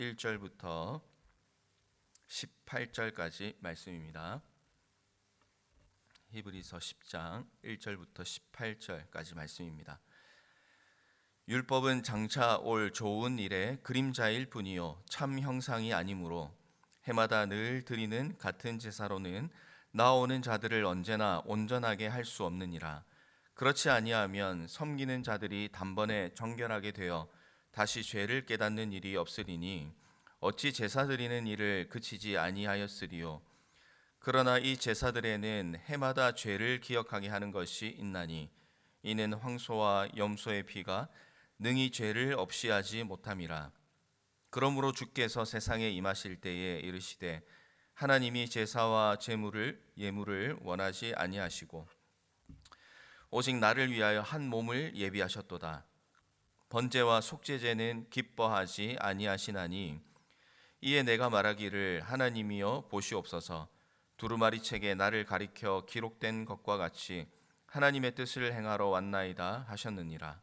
1절부터 18절까지 말씀입니다. 히브리서 10장 1절부터 18절까지 말씀입니다. 율법은 장차 올 좋은 일의 그림자일 뿐이요 참 형상이 아니므로 해마다 늘 드리는 같은 제사로는 나아오는 자들을 언제나 온전하게 할 수 없느니라. 그렇지 아니하면 섬기는 자들이 단번에 정결하게 되어 다시 죄를 깨닫는 일이 없으리니 어찌 제사 드리는 일을 그치지 아니하였으리요. 그러나 이 제사들에는 해마다 죄를 기억하게 하는 것이 있나니 이는 황소와 염소의 피가 능히 죄를 없이 하지 못함이라. 그러므로 주께서 세상에 임하실 때에 이르시되 하나님이 제사와 예물을 원하지 아니하시고 오직 나를 위하여 한 몸을 예비하셨도다. 번제와 속죄제는 기뻐하지 아니하시나니 이에 내가 말하기를 하나님이여 보시옵소서. 두루마리 책에 나를 가리켜 기록된 것과 같이 하나님의 뜻을 행하러 왔나이다 하셨느니라.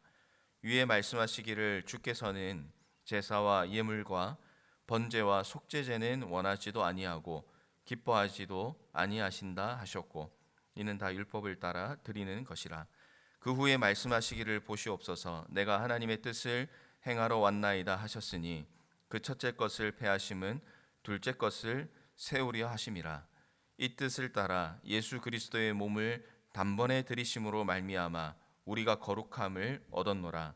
위에 말씀하시기를 주께서는 제사와 예물과 번제와 속죄제는 원하지도 아니하고 기뻐하지도 아니하신다 하셨고 이는 다 율법을 따라 드리는 것이라. 그 후에 말씀하시기를 보시옵소서. 내가 하나님의 뜻을 행하러 왔나이다 하셨으니 그 첫째 것을 폐하심은 둘째 것을 세우려 하심이라. 이 뜻을 따라 예수 그리스도의 몸을 단번에 드리심으로 말미암아 우리가 거룩함을 얻었노라.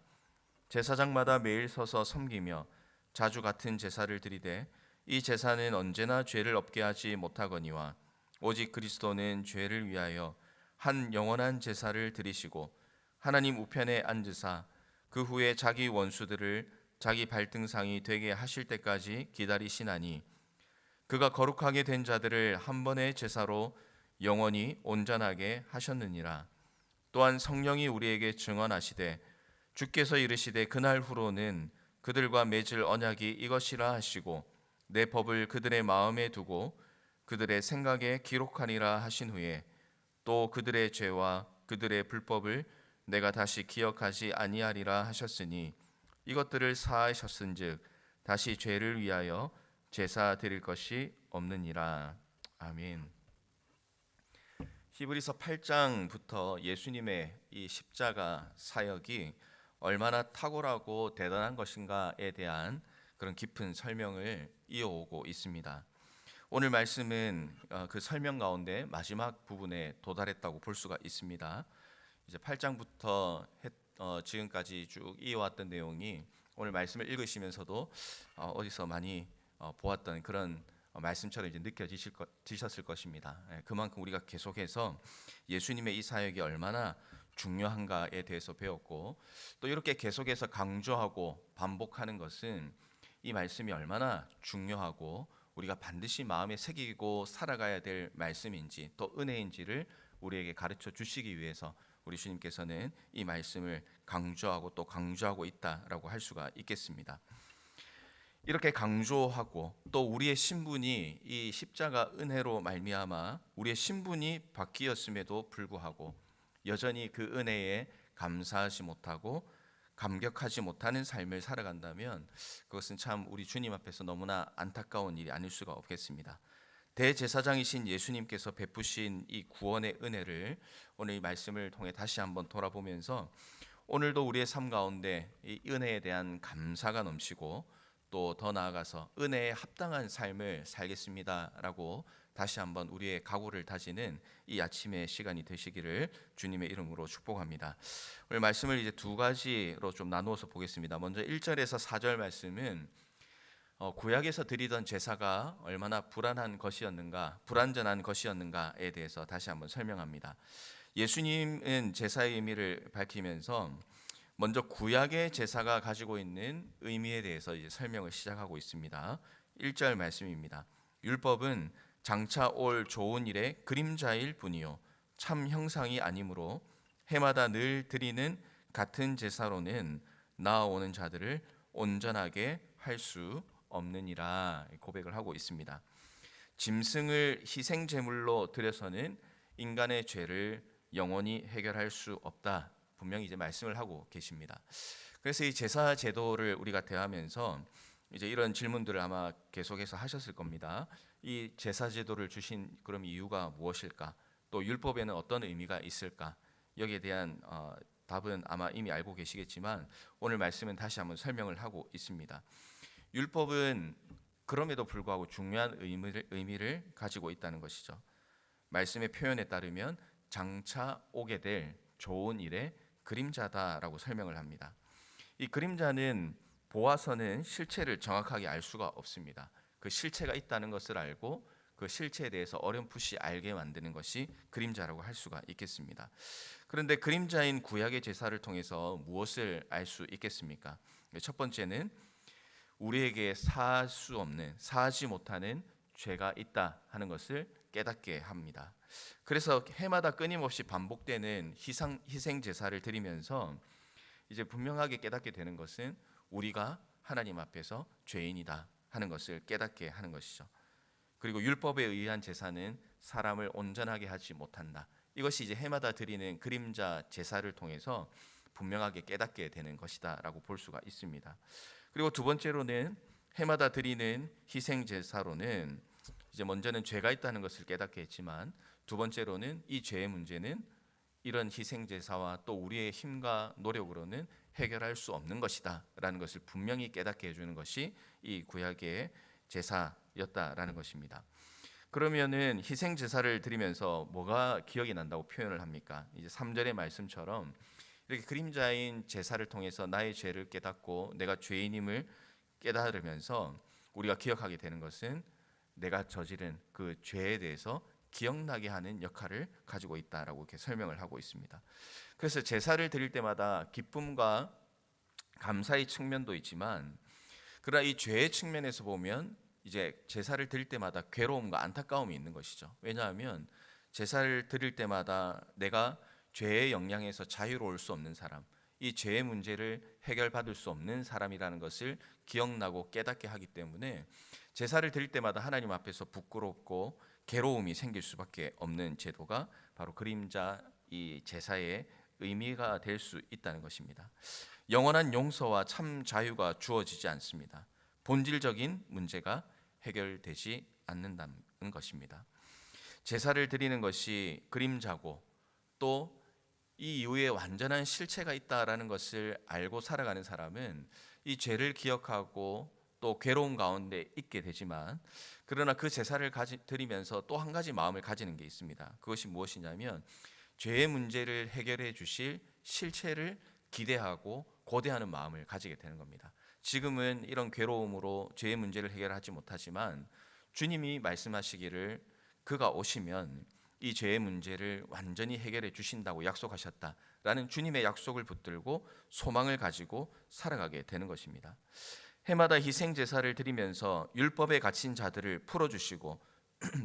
제사장마다 매일 서서 섬기며 자주 같은 제사를 드리되 이 제사는 언제나 죄를 없게 하지 못하거니와 오직 그리스도는 죄를 위하여 한 영원한 제사를 드리시고 하나님 우편에 앉으사 그 후에 자기 원수들을 자기 발등상이 되게 하실 때까지 기다리시나니 그가 거룩하게 된 자들을 한 번의 제사로 영원히 온전하게 하셨느니라. 또한 성령이 우리에게 증언하시되 주께서 이르시되 그날 후로는 그들과 맺을 언약이 이것이라 하시고 내 법을 그들의 마음에 두고 그들의 생각에 기록하니라 하신 후에 또 그들의 죄와 그들의 불법을 내가 다시 기억하지 아니하리라 하셨으니 이것들을 사하셨은즉 다시 죄를 위하여 제사 드릴 것이 없느니라. 아멘. 히브리서 8장부터 예수님의 이 십자가 사역이 얼마나 탁월하고 대단한 것인가에 대한 그런 깊은 설명을 이어오고 있습니다. 오늘 말씀은 그 설명 가운데 마지막 부분에 도달했다고 볼 수가 있습니다. 이제 8장부터 지금까지 쭉 이어왔던 내용이 오늘 말씀을 읽으시면서도 어디서 많이 보았던 그런 말씀처럼 이제 느껴지셨을 것입니다. 그만큼 우리가 계속해서 예수님의 이 사역이 얼마나 중요한가에 대해서 배웠고 또 이렇게 계속해서 강조하고 반복하는 것은 이 말씀이 얼마나 중요하고 우리가 반드시 마음에 새기고 살아가야 될 말씀인지 또 은혜인지를 우리에게 가르쳐 주시기 위해서 우리 주님께서는 이 말씀을 강조하고 또 강조하고 있다라고 할 수가 있겠습니다. 이렇게 강조하고 또 우리의 신분이 이 십자가 은혜로 말미암아 우리의 신분이 바뀌었음에도 불구하고 여전히 그 은혜에 감사하지 못하고 감격하지 못하는 삶을 살아간다면 그것은 참 우리 주님 앞에서 너무나 안타까운 일이 아닐 수가 없겠습니다. 대제사장이신 예수님께서 베푸신 이 구원의 은혜를 오늘 이 말씀을 통해 다시 한번 돌아보면서 오늘도 우리의 삶 가운데 이 은혜에 대한 감사가 넘치고 또 더 나아가서 은혜에 합당한 삶을 살겠습니다라고 다시 한번 우리의 각오를 다지는 이 아침의 시간이 되시기를 주님의 이름으로 축복합니다. 오늘 말씀을 이제 두 가지로 좀 나누어서 보겠습니다. 먼저 1절에서 4절 말씀은 구약에서 드리던 제사가 얼마나 불안전한 것이었는가에 대해서 다시 한번 설명합니다. 예수님은 제사의 의미를 밝히면서 먼저 구약의 제사가 가지고 있는 의미에 대해서 이제 설명을 시작하고 있습니다. 1절 말씀입니다. 율법은 장차 올 좋은 일의 그림자일 뿐이요 참 형상이 아니므로 해마다 늘 드리는 같은 제사로는 나아오는 자들을 온전하게 할 수 없느니라 고백을 하고 있습니다. 짐승을 희생 제물로 드려서는 인간의 죄를 영원히 해결할 수 없다. 분명히 이제 말씀을 하고 계십니다. 그래서 이 제사 제도를 우리가 대하면서 이제 이런 질문들을 아마 계속해서 하셨을 겁니다. 이 제사 제도를 주신 그럼 이유가 무엇일까? 또 율법에는 어떤 의미가 있을까? 여기에 대한 답은 아마 이미 알고 계시겠지만 오늘 말씀은 다시 한번 설명을 하고 있습니다. 율법은 그럼에도 불구하고 중요한 의미를 가지고 있다는 것이죠. 말씀의 표현에 따르면 장차 오게 될 좋은 일의 그림자다라고 설명을 합니다. 이 그림자는 보아서는 실체를 정확하게 알 수가 없습니다. 그 실체가 있다는 것을 알고 그 실체에 대해서 어렴풋이 알게 만드는 것이 그림자라고 할 수가 있겠습니다. 그런데 그림자인 구약의 제사를 통해서 무엇을 알 수 있겠습니까? 첫 번째는 우리에게 사하지 못하는 죄가 있다 하는 것을 깨닫게 합니다. 그래서 해마다 끊임없이 반복되는 희생 제사를 드리면서 이제 분명하게 깨닫게 되는 것은 우리가 하나님 앞에서 죄인이다 하는 것을 깨닫게 하는 것이죠. 그리고 율법에 의한 제사는 사람을 온전하게 하지 못한다. 이것이 이제 해마다 드리는 그림자 제사를 통해서 분명하게 깨닫게 되는 것이다라고 볼 수가 있습니다. 그리고 두 번째로는 해마다 드리는 희생 제사로는 이제 먼저는 죄가 있다는 것을 깨닫게 했지만 두 번째로는 이 죄의 문제는 이런 희생 제사와 또 우리의 힘과 노력으로는 해결할 수 없는 것이다라는 것을 분명히 깨닫게 해주는 것이 이 구약의 제사였다라는 것입니다. 그러면은 희생 제사를 드리면서 뭐가 기억이 난다고 표현을 합니까? 이제 3절의 말씀처럼 이렇게 그림자인 제사를 통해서 나의 죄를 깨닫고 내가 죄인임을 깨달으면서 우리가 기억하게 되는 것은 내가 저지른 그 죄에 대해서 기억나게 하는 역할을 가지고 있다라고 이렇게 설명을 하고 있습니다. 그래서 제사를 드릴 때마다 기쁨과 감사의 측면도 있지만 그러나 이 죄의 측면에서 보면 이제 제사를 드릴 때마다 괴로움과 안타까움이 있는 것이죠. 왜냐하면 제사를 드릴 때마다 내가 죄의 영향에서 자유로울 수 없는 사람, 이 죄의 문제를 해결받을 수 없는 사람이라는 것을 기억나고 깨닫게 하기 때문에 제사를 드릴 때마다 하나님 앞에서 부끄럽고 괴로움이 생길 수밖에 없는 제도가 바로 그림자 이 제사의 의미가 될 수 있다는 것입니다. 영원한 용서와 참 자유가 주어지지 않습니다. 본질적인 문제가 해결되지 않는다는 것입니다. 제사를 드리는 것이 그림자고 또 이 이후에 완전한 실체가 있다라는 것을 알고 살아가는 사람은 이 죄를 기억하고 또 괴로운 가운데 있게 되지만 그러나 그 제사를 드리면서 또 한 가지 마음을 가지는 게 있습니다. 그것이 무엇이냐면 죄의 문제를 해결해 주실 실체를 기대하고 고대하는 마음을 가지게 되는 겁니다. 지금은 이런 괴로움으로 죄의 문제를 해결하지 못하지만 주님이 말씀하시기를 그가 오시면 이 죄의 문제를 완전히 해결해 주신다고 약속하셨다라는 주님의 약속을 붙들고 소망을 가지고 살아가게 되는 것입니다. 해마다 희생 제사를 드리면서 율법에 갇힌 자들을 풀어주시고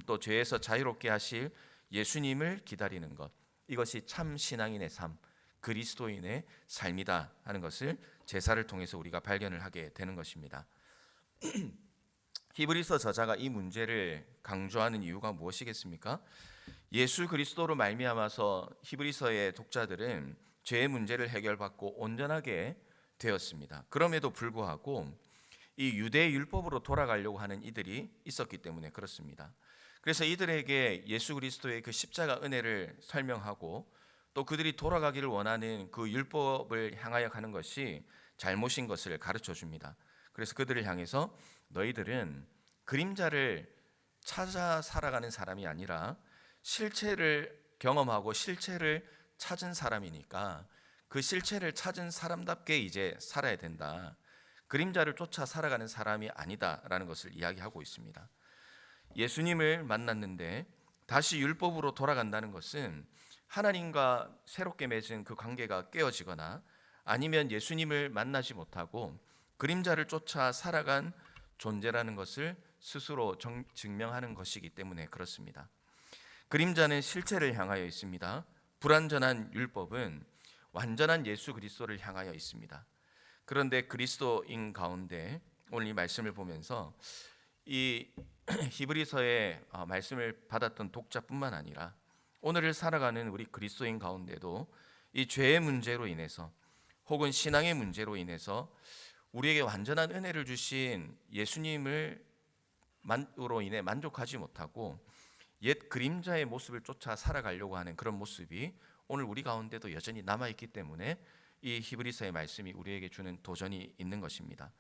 또 죄에서 자유롭게 하실 예수님을 기다리는 것, 이것이 참 신앙인의 삶, 그리스도인의 삶이다 하는 것을 제사를 통해서 우리가 발견을 하게 되는 것입니다. 히브리서 저자가 이 문제를 강조하는 이유가 무엇이겠습니까? 예수 그리스도로 말미암아서 히브리서의 독자들은 죄의 문제를 해결받고 온전하게 되었습니다. 그럼에도 불구하고 이 유대 율법으로 돌아가려고 하는 이들이 있었기 때문에 그렇습니다. 그래서 이들에게 예수 그리스도의 그 십자가 은혜를 설명하고 또 그들이 돌아가기를 원하는 그 율법을 향하여 가는 것이 잘못인 것을 가르쳐 줍니다. 그래서 그들을 향해서 너희들은 그림자를 찾아 살아가는 사람이 아니라 실체를 경험하고 실체를 찾은 사람이니까 그 실체를 찾은 사람답게 이제 살아야 된다. 그림자를 쫓아 살아가는 사람이 아니다라는 것을 이야기하고 있습니다. 예수님을 만났는데 다시 율법으로 돌아간다는 것은 하나님과 새롭게 맺은 그 관계가 깨어지거나 아니면 예수님을 만나지 못하고 그림자를 쫓아 살아간 존재라는 것을 스스로 증명하는 것이기 때문에 그렇습니다. 그림자는 실체를 향하여 있습니다. 불완전한 율법은 완전한 예수 그리스도를 향하여 있습니다. 그런데 그리스도인 가운데 오늘 이 말씀을 보면서 이 히브리서의 말씀을 받았던 독자뿐만 아니라 오늘을 살아가는 우리 그리스도인 가운데도 이 죄의 문제로 인해서 혹은 신앙의 문제로 인해서 우리에게 완전한 은혜를 주신 예수님을 으로 인해 만족하지 못하고 옛 그림자의 모습을 쫓아 살아가려고 하는 그런 모습이 오늘 우리 가운데도 여전히 남아있기 때문에 이 히브리서의 말씀이 우리에게 주는 도전이 있는 것입니다.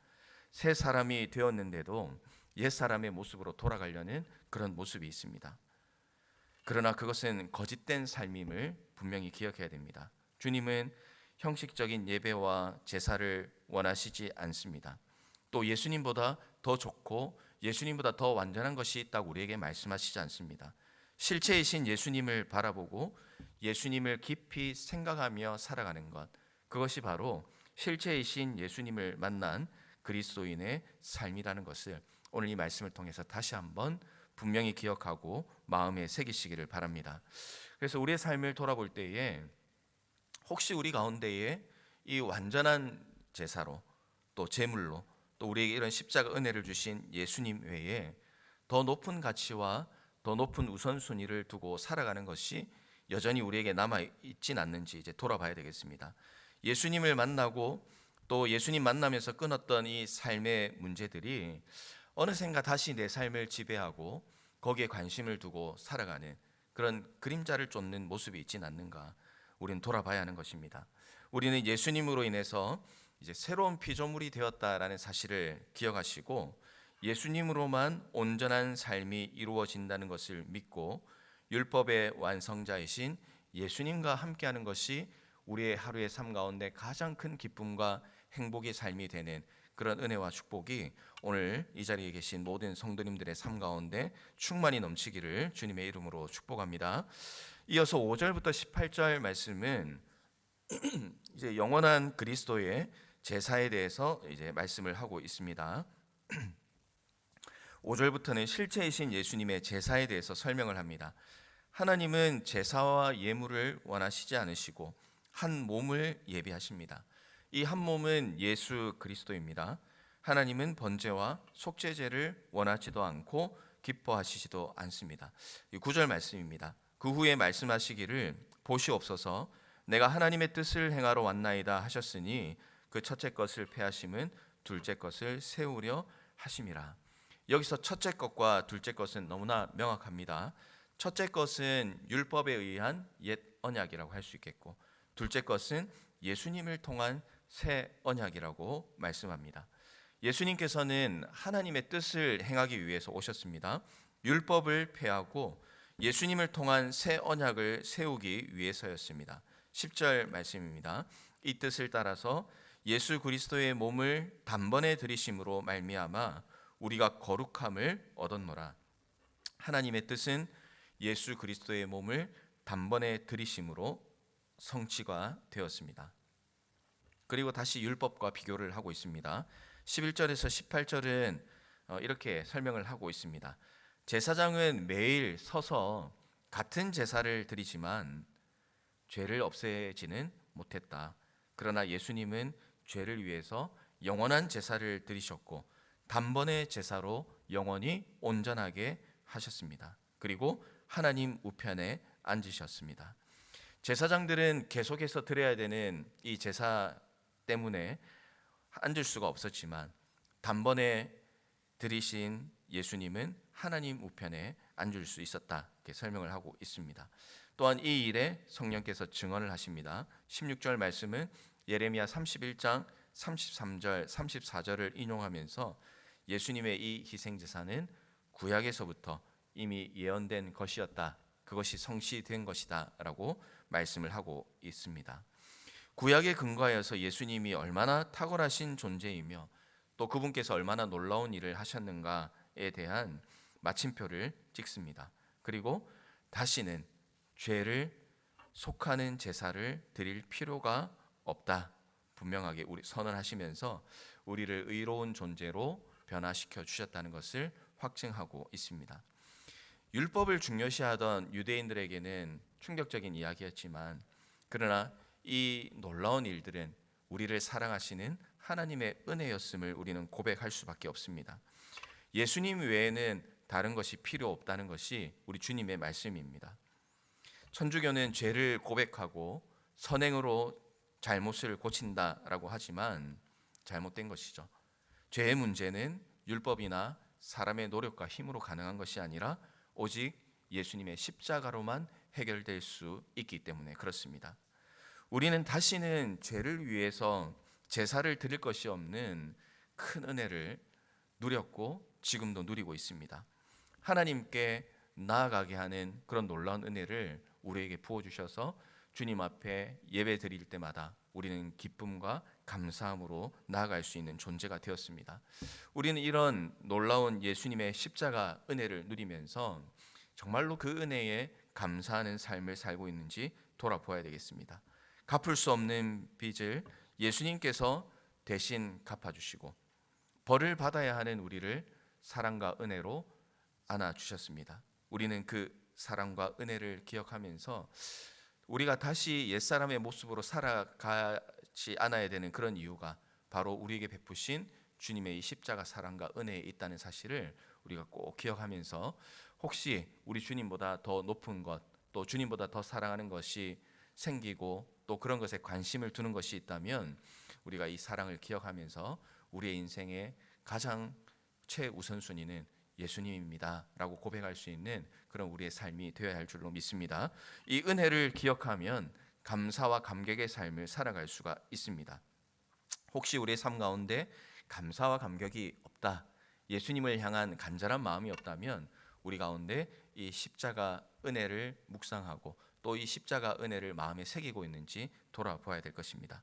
새 사람이 되었는데도 옛 사람의 모습으로 돌아가려는 그런 모습이 있습니다. 그러나 그것은 거짓된 삶임을 분명히 기억해야 됩니다. 주님은 형식적인 예배와 제사를 원하시지 않습니다. 또 예수님보다 더 좋고 예수님보다 더 완전한 것이 있다고 우리에게 말씀하시지 않습니다. 실체이신 예수님을 바라보고 예수님을 깊이 생각하며 살아가는 것, 그것이 바로 실체이신 예수님을 만난 그리스도인의 삶이라는 것을 오늘 이 말씀을 통해서 다시 한번 분명히 기억하고 마음에 새기시기를 바랍니다. 그래서 우리의 삶을 돌아볼 때에 혹시 우리 가운데에 이 완전한 제사로 또 제물로 또 우리에게 이런 십자가 은혜를 주신 예수님 외에 더 높은 가치와 더 높은 우선순위를 두고 살아가는 것이 여전히 우리에게 남아있진 않는지 이제 돌아봐야 되겠습니다. 예수님을 만나고 또 예수님 만나면서 끊었던 이 삶의 문제들이 어느샌가 다시 내 삶을 지배하고 거기에 관심을 두고 살아가는 그런 그림자를 쫓는 모습이 있진 않는가, 우리는 돌아봐야 하는 것입니다. 우리는 예수님으로 인해서 이제 새로운 피조물이 되었다라는 사실을 기억하시고 예수님으로만 온전한 삶이 이루어진다는 것을 믿고 율법의 완성자이신 예수님과 함께하는 것이 우리의 하루의 삶 가운데 가장 큰 기쁨과 행복의 삶이 되는 그런 은혜와 축복이 오늘 이 자리에 계신 모든 성도님들의 삶 가운데 충만히 넘치기를 주님의 이름으로 축복합니다. 이어서 5절부터 18절 말씀은 이제 영원한 그리스도의 제사에 대해서 이제 말씀을 하고 있습니다. 5절부터는 실체이신 예수님의 제사에 대해서 설명을 합니다. 하나님은 제사와 예물을 원하시지 않으시고 한 몸을 예비하십니다. 이 한 몸은 예수 그리스도입니다. 하나님은 번제와 속죄제를 원하지도 않고 기뻐하시지도 않습니다. 이 9절 말씀입니다. 그 후에 말씀하시기를 보시옵소서 내가 하나님의 뜻을 행하러 왔나이다 하셨으니 그 첫째 것을 폐하심은 둘째 것을 세우려 하심이라. 여기서 첫째 것과 둘째 것은 너무나 명확합니다. 첫째 것은 율법에 의한 옛 언약이라고 할 수 있겠고 둘째 것은 예수님을 통한 새 언약이라고 말씀합니다. 예수님께서는 하나님의 뜻을 행하기 위해서 오셨습니다. 율법을 폐하고 예수님을 통한 새 언약을 세우기 위해서였습니다. 10절 말씀입니다. 이 뜻을 따라서 예수 그리스도의 몸을 단번에 들이심으로 말미암아 우리가 거룩함을 얻었노라. 하나님의 뜻은 예수 그리스도의 몸을 단번에 들이심으로 성취가 되었습니다. 그리고 다시 율법과 비교를 하고 있습니다. 11절에서 18절은 이렇게 설명을 하고 있습니다. 제사장은 매일 서서 같은 제사를 드리지만 죄를 없애지는 못했다. 그러나 예수님은 죄를 위해서 영원한 제사를 드리셨고 단번의 제사로 영원히 온전하게 하셨습니다. 그리고 하나님 우편에 앉으셨습니다. 제사장들은 계속해서 드려야 되는 이 제사 때문에 앉을 수가 없었지만 단번에 드리신 예수님은 하나님 우편에 앉을 수 있었다, 이렇게 설명을 하고 있습니다. 또한 이 일에 성령께서 증언을 하십니다. 16절 말씀은 예레미야 31장 33절 34절을 인용하면서 예수님의 이 희생제사는 구약에서부터 이미 예언된 것이었다, 그것이 성취된 것이다 라고 말씀을 하고 있습니다. 구약에 근거하여서 예수님이 얼마나 탁월하신 존재이며 또 그분께서 얼마나 놀라운 일을 하셨는가에 대한 마침표를 찍습니다. 그리고 다시는 죄를 속하는 제사를 드릴 필요가 없다, 분명하게 우리 선언하시면서 우리를 의로운 존재로 변화시켜 주셨다는 것을 확증하고 있습니다. 율법을 중요시하던 유대인들에게는 충격적인 이야기였지만 그러나 이 놀라운 일들은 우리를 사랑하시는 하나님의 은혜였음을 우리는 고백할 수밖에 없습니다. 예수님 외에는 다른 것이 필요 없다는 것이 우리 주님의 말씀입니다. 천주교는 죄를 고백하고 선행으로 잘못을 고친다라고 하지만 잘못된 것이죠. 죄의 문제는 율법이나 사람의 노력과 힘으로 가능한 것이 아니라 오직 예수님의 십자가로만 해결될 수 있기 때문에 그렇습니다. 우리는 다시는 죄를 위해서 제사를 드릴 것이 없는 큰 은혜를 누렸고 지금도 누리고 있습니다. 하나님께 나아가게 하는 그런 놀라운 은혜를 우리에게 부어주셔서 주님 앞에 예배 드릴 때마다 우리는 기쁨과 감사함으로 나아갈 수 있는 존재가 되었습니다. 우리는 이런 놀라운 예수님의 십자가 은혜를 누리면서 정말로 그 은혜에 감사하는 삶을 살고 있는지 돌아보아야 되겠습니다. 갚을 수 없는 빚을 예수님께서 대신 갚아주시고 벌을 받아야 하는 우리를 사랑과 은혜로 안아주셨습니다. 우리는 그 사랑과 은혜를 기억하면서 우리가 다시 옛사람의 모습으로 살아가지 않아야 되는 그런 이유가 바로 우리에게 베푸신 주님의 이 십자가 사랑과 은혜에 있다는 사실을 우리가 꼭 기억하면서 혹시 우리 주님보다 더 높은 것, 또 주님보다 더 사랑하는 것이 생기고 또 그런 것에 관심을 두는 것이 있다면 우리가 이 사랑을 기억하면서 우리의 인생의 가장 최우선순위는 예수님입니다 라고 고백할 수 있는 그런 우리의 삶이 되어야 할 줄로 믿습니다. 이 은혜를 기억하면 감사와 감격의 삶을 살아갈 수가 있습니다. 혹시 우리의 삶 가운데 감사와 감격이 없다, 예수님을 향한 간절한 마음이 없다면 우리 가운데 이 십자가 은혜를 묵상하고 또 이 십자가 은혜를 마음에 새기고 있는지 돌아보아야 될 것입니다.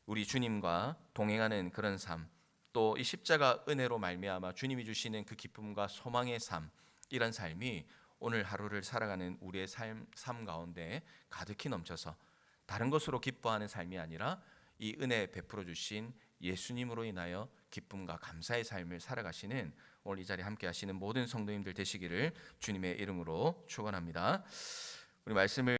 우리 주님과 동행하는 그런 삶, 또 이 십자가 은혜로 말미암아 주님이 주시는 그 기쁨과 소망의 삶, 이런 삶이 오늘 하루를 살아가는 우리의 삶 가운데 가득히 넘쳐서 다른 것으로 기뻐하는 삶이 아니라 이 은혜 베풀어 주신 예수님으로 인하여 기쁨과 감사의 삶을 살아가시는 오늘 이 자리에 함께 하시는 모든 성도님들 되시기를 주님의 이름으로 축원합니다. 우리 말씀을